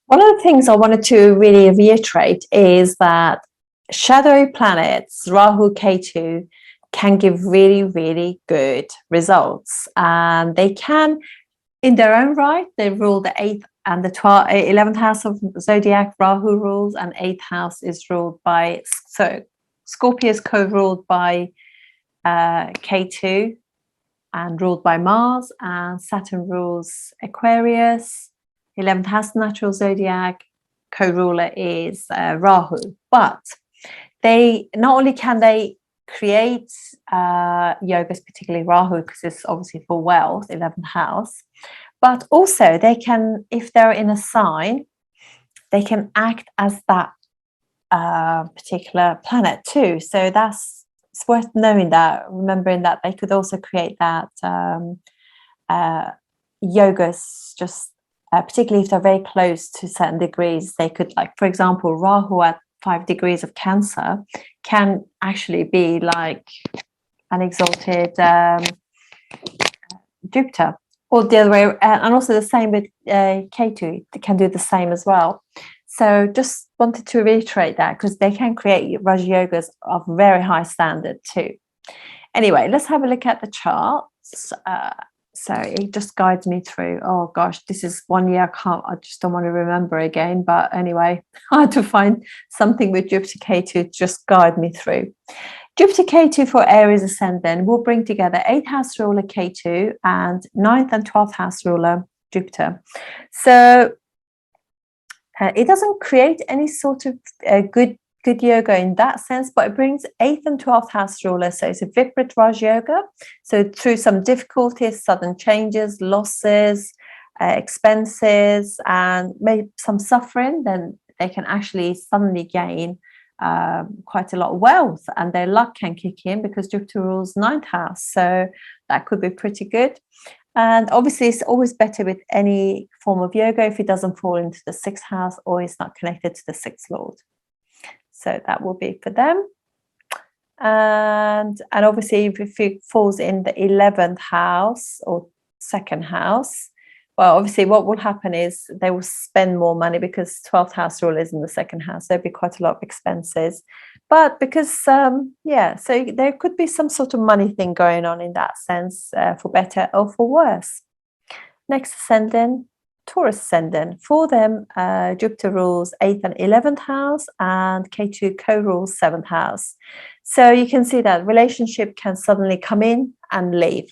One of the things I wanted to really reiterate is that shadow planets, Rahu, Ketu, can give really, really good results. And they can, in their own right, they rule the 8th and the 11th house of zodiac. Rahu rules, and 8th house is ruled by, so Scorpio is co-ruled by Ketu and ruled by Mars, and Saturn rules Aquarius. 11th house natural zodiac, co-ruler is Rahu. But they not only can they create yogas, particularly Rahu, because it's obviously for wealth, 11th house, but also they can, if they're in a sign, they can act as that particular planet too. So it's worth knowing that, remembering that they could also create that yogas, just particularly if they're very close to certain degrees. They could, like, for example, Rahu at 5 degrees of Cancer can actually be like an exalted Jupiter, or the other way, and also the same with Ketu. They can do the same as well. So just wanted to reiterate that, because they can create Raj Yogas of very high standard too. Anyway, let's have a look at the charts. So it just guides me through. Oh gosh, this is 1 year I just don't want to remember again. But anyway, I had to find something with Jupiter Ketu to just guide me through. Jupiter Ketu for Aries ascendant will bring together 8th house ruler Ketu and 9th and 12th house ruler Jupiter. So it doesn't create any sort of good yoga in that sense, but it brings 8th and 12th house ruler. So it's a Viprit Raj yoga. So through some difficulties, sudden changes, losses, expenses, and maybe some suffering, then they can actually suddenly gain quite a lot of wealth, and their luck can kick in because Jupiter rules 9th house. So that could be pretty good. And obviously, it's always better with any form of yoga if it doesn't fall into the 6th house or is not connected to the 6th lord. So that will be for them. And obviously, if it falls in the 11th house or 2nd house, well, obviously what will happen is they will spend more money because 12th house rule is in the 2nd house. There'll be quite a lot of expenses. But because, so there could be some sort of money thing going on in that sense, for better or for worse. Next ascendant, Taurus ascendant. For them, Jupiter rules 8th and 11th house, and Ketu co-rules 7th house. So you can see that relationship can suddenly come in and leave.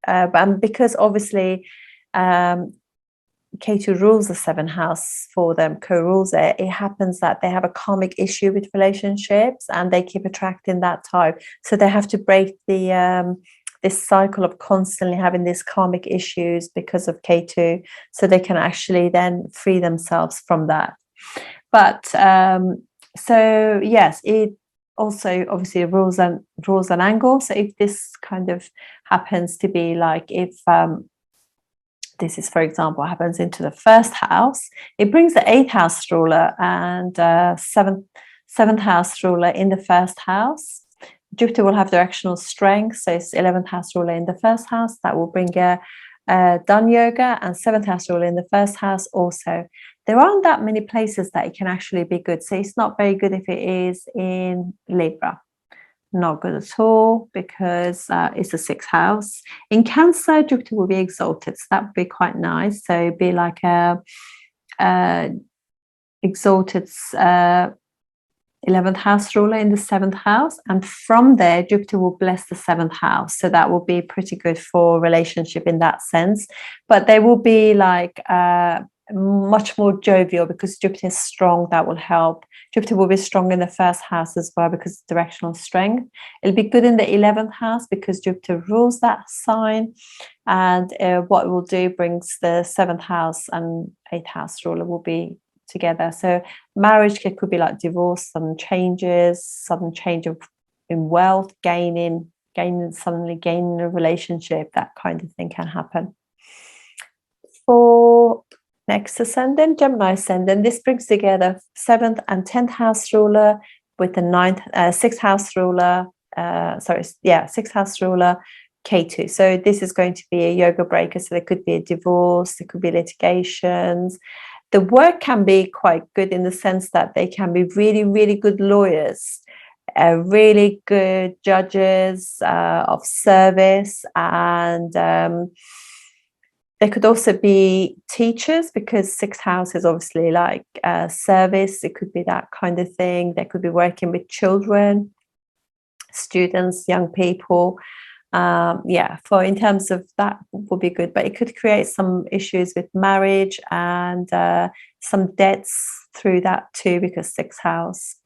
And because obviously Ketu rules the 7th house for them, co-rules it, it happens that they have a karmic issue with relationships and they keep attracting that type. So they have to break the this cycle of constantly having these karmic issues because of Ketu, so they can actually then free themselves from that. But so yes, it also obviously rules an angle. So if this kind of happens to be like, if this is, for example, happens into the 1st house, it brings the 8th house ruler and 7th house ruler in the 1st house. Jupiter will have directional strength, so it's 11th house ruler in the 1st house. That will bring a done yoga, and 7th house ruler in the 1st house also. There aren't that many places that it can actually be good. So it's not very good if it is in Libra. Not good at all, because it's the 6th house. In Cancer, Jupiter will be exalted, so that would be quite nice. So it'd be like a exalted 11th house ruler in the 7th house, and from there Jupiter will bless the 7th house, so that will be pretty good for relationship in that sense. But they will be like much more jovial because Jupiter is strong. That will help. Jupiter will be strong in the 1st house as well because of directional strength. It'll be good in the 11th house because Jupiter rules that sign, and what it will do brings the 7th house and 8th house ruler will be together. So marriage could be like divorce, sudden change in wealth, suddenly gaining a relationship. That kind of thing can happen. For next ascendant, Gemini ascendant, this brings together 7th and 10th house ruler with the 6th house ruler. 6th house ruler Ketu. So this is going to be a yoga breaker. So there could be a divorce, there could be litigations. The work can be quite good in the sense that they can be really, really good lawyers, really good judges of service, and they could also be teachers, because sixth house is obviously like service. It could be that kind of thing. They could be working with children, students, young people. For in terms of that would be good, but it could create some issues with marriage and some debts through that too, because sixth house.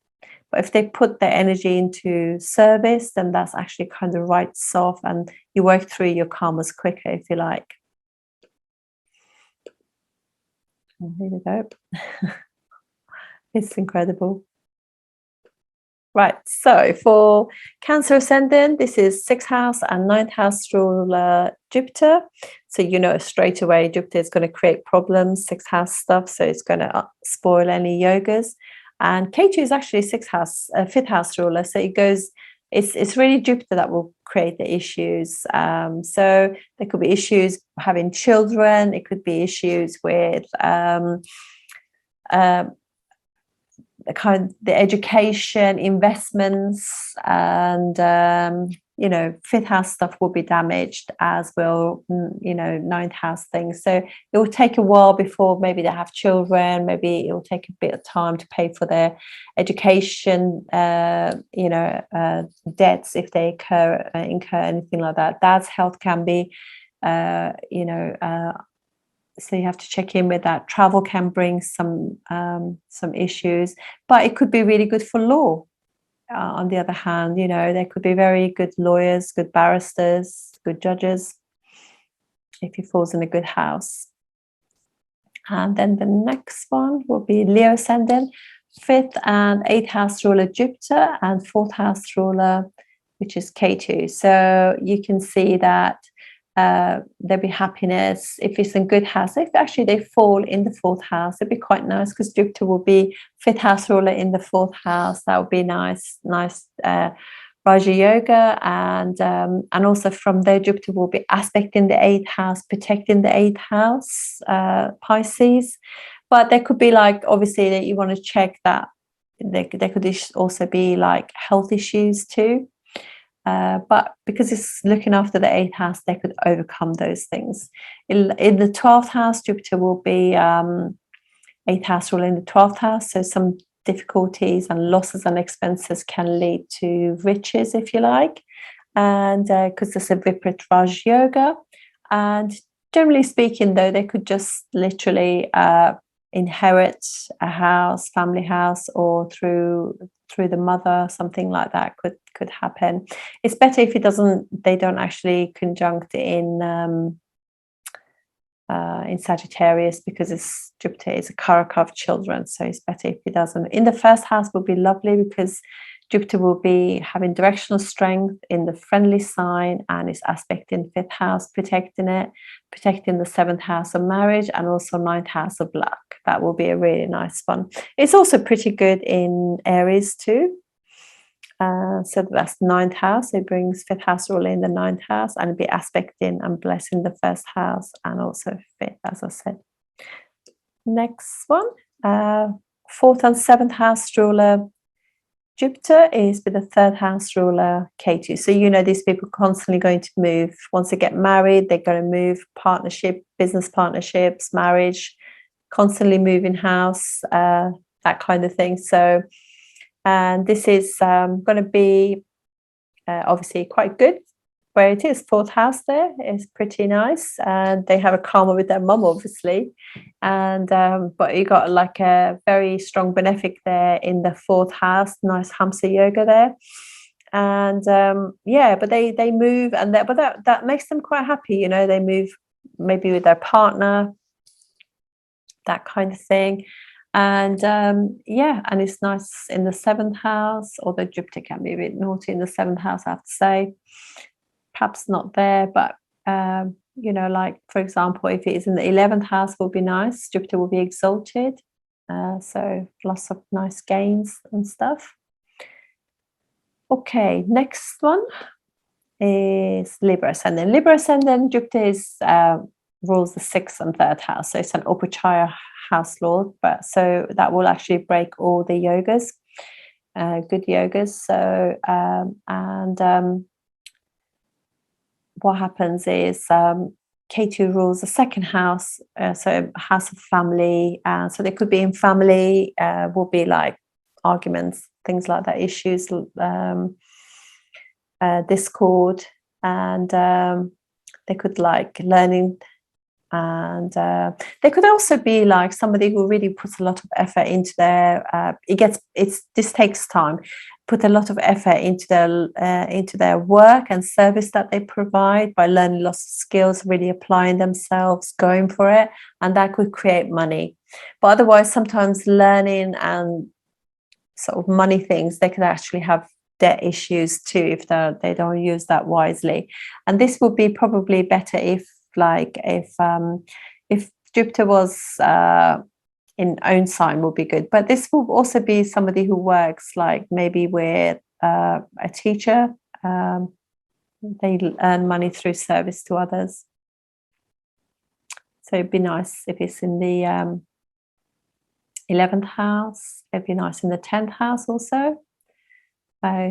But if they put their energy into service, then that's actually kind of writes off, and you work through your karmas quicker, if you like. And here we go. It's incredible. Right, so for Cancer ascendant, this is sixth house and ninth house ruler Jupiter. So you know straight away Jupiter is going to create problems, sixth house stuff. So it's going to spoil any yogas. And Ketu is actually fifth house ruler. So it goes. It's really Jupiter that will create the issues. So there could be issues having children. It could be issues with the education, investments, and fifth house stuff will be damaged, as will ninth house things. So it will take a while before maybe they have children. Maybe it will take a bit of time to pay for their education, debts if they incur anything like that. Dad's health can be so you have to check in with that. Travel can bring some issues, but it could be really good for law. On the other hand, there could be very good lawyers, good barristers, good judges, if he falls in a good house. And then the next one will be Leo ascendant, fifth and eighth house ruler Jupiter, and fourth house ruler, which is Ketu. So you can see that there'll be happiness if it's in good house. If actually they fall in the fourth house, it'd be quite nice, because Jupiter will be fifth house ruler in the fourth house. That would be nice Raja Yoga, and also from there Jupiter will be aspecting the eighth house, protecting the eighth house, Pisces. But there could be obviously that you want to check that there could also be health issues too. But because it's looking after the eighth house, they could overcome those things. In the 12th house, Jupiter will be eighth house ruler in the 12th house. So some difficulties and losses and expenses can lead to riches, if you like. And because there's a Viparit Raj Yoga. And generally speaking, though, they could just literally inherit a house, family house, or through the mother, something like that could happen. It's better if they don't actually conjunct in Sagittarius, because Jupiter is a karaka of children. So it's better if it doesn't. In the first house would be lovely, because Jupiter will be having directional strength in the friendly sign, and it's aspecting fifth house, protecting the seventh house of marriage, and also ninth house of luck. That will be a really nice one. It's also pretty good in Aries too. So that's ninth house. It brings fifth house ruler in the ninth house, and it'll be aspecting and blessing the first house, and also fifth, as I said. Next one, fourth and seventh house ruler Jupiter is with the third house ruler Ketu. So these people are constantly going to move. Once they get married, they're going to move, partnership, business partnerships, marriage, constantly moving house, that kind of thing. So, and this is going to be obviously quite good where it is. Fourth house there is pretty nice, and they have a karma with their mum, obviously. And but you got a very strong benefic there in the fourth house. Nice Hamsa Yoga there. And but they move, and that makes them quite happy. They move maybe with their partner, that kind of thing. And and it's nice in the seventh house, although Jupiter can be a bit naughty in the seventh house, I have to say. Perhaps not there, but for example, if it is in the 11th house, will be nice. Jupiter will be exalted, so lots of nice gains and stuff. Okay, next one is Libra ascendant. Jupiter rules the 6th and 3rd house, so it's an Upachaya house lord, but so that will actually break all the yogas, good yogas. So what happens is Ketu rules the second house, so house of family. So they could be in family, will be like arguments, things like that, issues, discord, and they could like learning, and they could also be like somebody who really puts a lot of effort into their this takes time, put a lot of effort into their work and service that they provide by learning lots of skills, really applying themselves, going for it, and that could create money. But otherwise, sometimes learning and sort of money things, they could actually have debt issues too if they don't use that wisely. And this would be probably better if Jupiter was in own sign, would be good. But this will also be somebody who works like maybe with a teacher. They earn money through service to others. So it'd be nice if it's in the 11th house. It'd be nice in the 10th house also.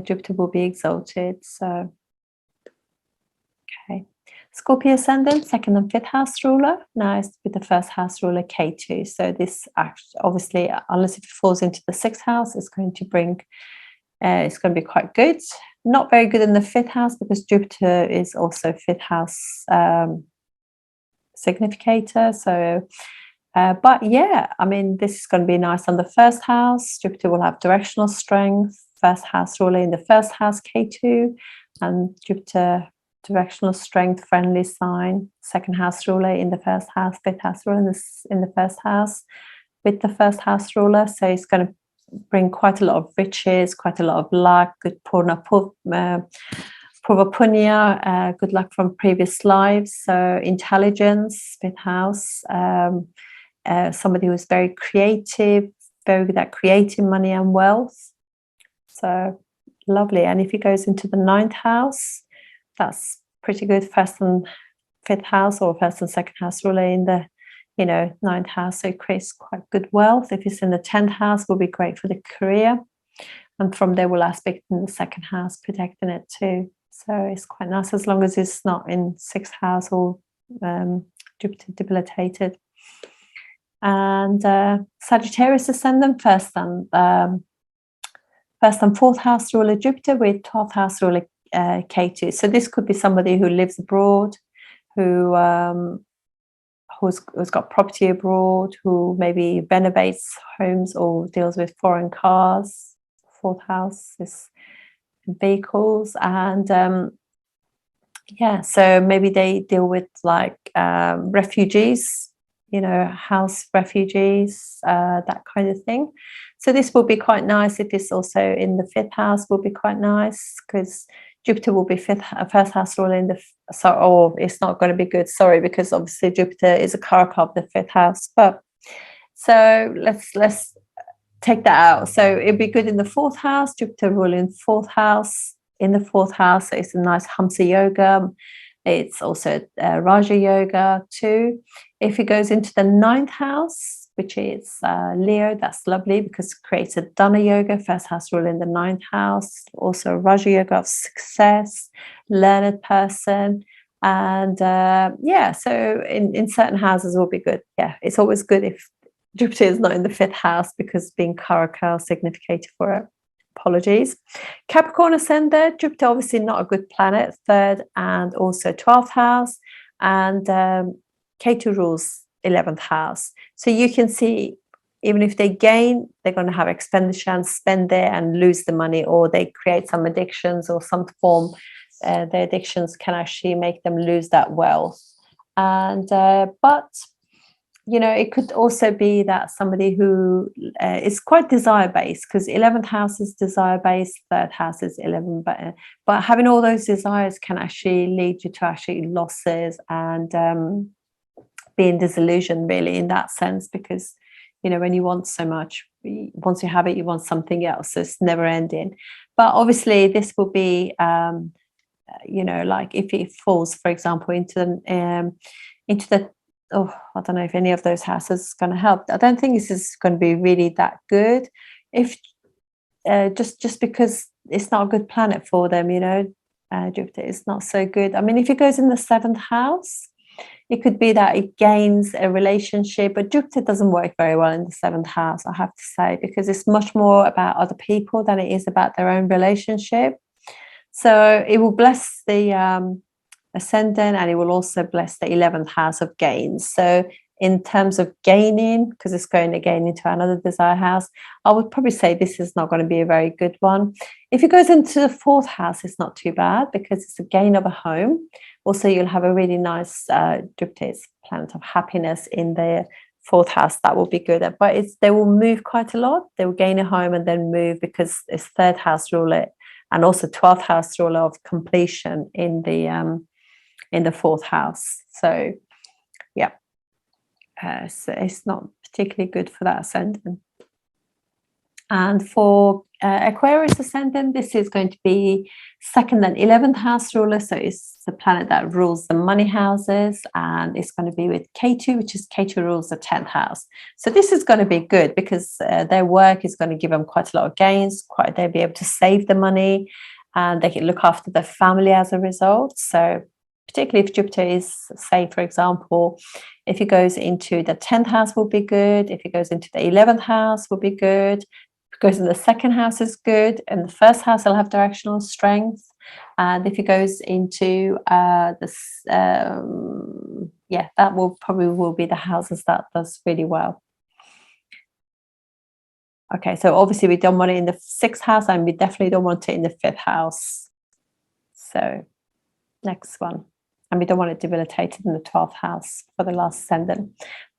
Jupiter will be exalted. So, okay. Scorpio ascendant, 2nd and 5th house ruler. Nice with the 1st house ruler, Ketu. So this obviously, unless it falls into the 6th house, it's going to bring, it's going to be quite good. Not very good in the 5th house because Jupiter is also 5th house significator. So, but yeah, I mean, this is going to be nice on the 1st house. Jupiter will have directional strength. 1st house ruler in the 1st house, Ketu, and Jupiter directional strength, friendly sign. 2nd house ruler in the 1st house, 5th house ruler in the 1st house with the 1st house ruler. So it's going to bring quite a lot of riches, quite a lot of luck, good purva punya, good luck from previous lives. So intelligence, 5th house, somebody who's very creative, very good at creating money and wealth. So lovely. And if he goes into the 9th house, that's pretty good. 1st and 5th house, or 1st and 2nd house ruler in the 9th house, so it creates quite good wealth. If it's in the 10th house, will be great for the career, and from there will aspect in the 2nd house, protecting it too. So it's quite nice as long as it's not in 6th house or Jupiter debilitated. And Sagittarius ascendant, 1st and 4th house ruler Jupiter with 12th house ruler Ketu. So this could be somebody who lives abroad, who's got property abroad, who maybe renovates homes or deals with foreign cars. 4th house is vehicles, and yeah, so maybe they deal with like refugees, house refugees, that kind of thing. So this will be quite nice if it's also in the 5th house. Will be quite nice because Jupiter will be 1st house ruler in the it's not going to be good, sorry, because obviously Jupiter is a karaka of the 5th house. But so let's take that out. So it'd be good in the 4th house. Jupiter ruling 4th house. In the 4th house, so it's a nice Hamsa yoga. It's also Raja yoga too. If it goes into the 9th house, which is Leo, that's lovely because it creates a Dana yoga, 1st house rule in the 9th house. Also Raja yoga of success, learned person. And yeah, so in certain houses will be good. Yeah, it's always good if Jupiter is not in the 5th house because being karaka significator for it. Apologies. Capricorn ascendant, Jupiter obviously not a good planet, 3rd and also 12th house, and Ketu rules 11th house. So you can see, even if they gain, they're going to have expenditure and spend there and lose the money, or they create some addictions or some form. Their addictions can actually make them lose that wealth. And but it could also be that somebody who is quite desire-based, because 11th house is desire-based, 3rd house is 11, but having all those desires can actually lead you to actually losses and being disillusioned, really, in that sense, because when you want so much, once you have it, you want something else, so it's never ending. But obviously this will be like if it falls, for example, into the oh, I don't know if any of those houses is going to help. I don't think this is going to be really that good. If just because it's not a good planet for them, you know, Jupiter is not so good. I mean, if it goes in the 7th house, it could be that it gains a relationship, but Jupiter doesn't work very well in the 7th house, I have to say, because it's much more about other people than it is about their own relationship. So it will bless the ascendant, and it will also bless the 11th house of gains. So in terms of gaining, because it's going again into another desire house, I would probably say this is not going to be a very good one. If it goes into the 4th house, it's not too bad because it's a gain of a home. Also, you'll have a really nice Jupiter is planet of happiness in the 4th house. That will be good. But they will move quite a lot. They will gain a home and then move because it's 3rd house ruler and also 12th house ruler of completion in the 4th house. So yeah, so it's not particularly good for that ascendant. And for Aquarius ascendant, this is going to be 2nd and 11th house ruler. So it's the planet that rules the money houses, and it's going to be with Ketu, which is Ketu rules the 10th house. So this is going to be good because their work is going to give them quite a lot of gains. They'll be able to save the money, and they can look after their family as a result. So particularly if Jupiter is, say, for example, if it goes into the 10th house will be good. If it goes into the 11th house will be good. If it goes in the 2nd house is good. In the 1st house, it'll have directional strength. And if it goes into this, that will probably be the houses that does really well. Okay, so obviously we don't want it in the 6th house, and we definitely don't want it in the 5th house. So next one. And we don't want it debilitated in the 12th house for the last ascendant.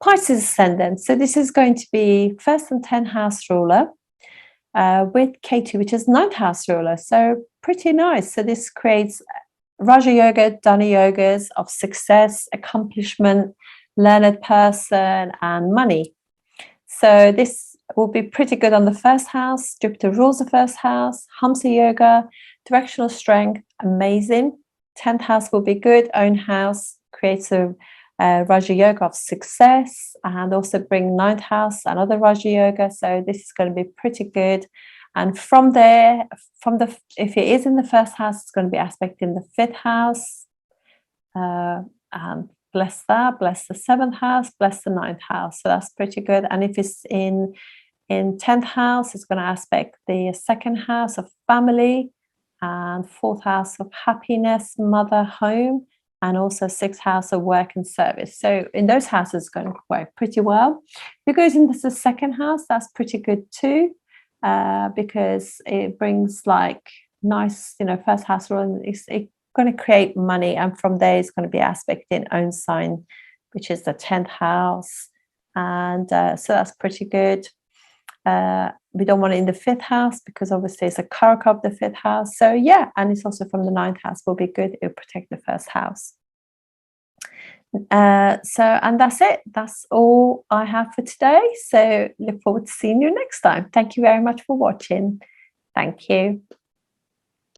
Pisces ascendant. So this is going to be 1st and 10th house ruler with Ketu, which is 9th house ruler. So pretty nice. So this creates Raja Yoga, Dana Yogas of success, accomplishment, learned person, and money. So this will be pretty good on the 1st house. Jupiter rules the 1st house. Hamsa Yoga, directional strength, amazing. 10th house will be good. Own house creates a Raja Yoga of success, and also bring 9th house, another Raja Yoga. So this is going to be pretty good. And from there, if it is in the 1st house, it's going to be aspect in the 5th house. And bless that, bless the 7th house, bless the 9th house. So that's pretty good. And if it's in 10th house, it's going to aspect the 2nd house of family, and 4th house of happiness, mother, home, and also 6th house of work and service. So in those houses, it's going to work pretty well. If it goes into the 2nd house, that's pretty good too, because it brings like nice, 1st house rule. It's going to create money, and from there, it's going to be aspect in own sign, which is the 10th house, and so that's pretty good. We don't want it in the 5th house because obviously it's a karaka of the 5th house. So yeah, and it's also from the 9th house will be good. It will protect the 1st house. And that's it. That's all I have for today. So look forward to seeing you next time. Thank you very much for watching. Thank you.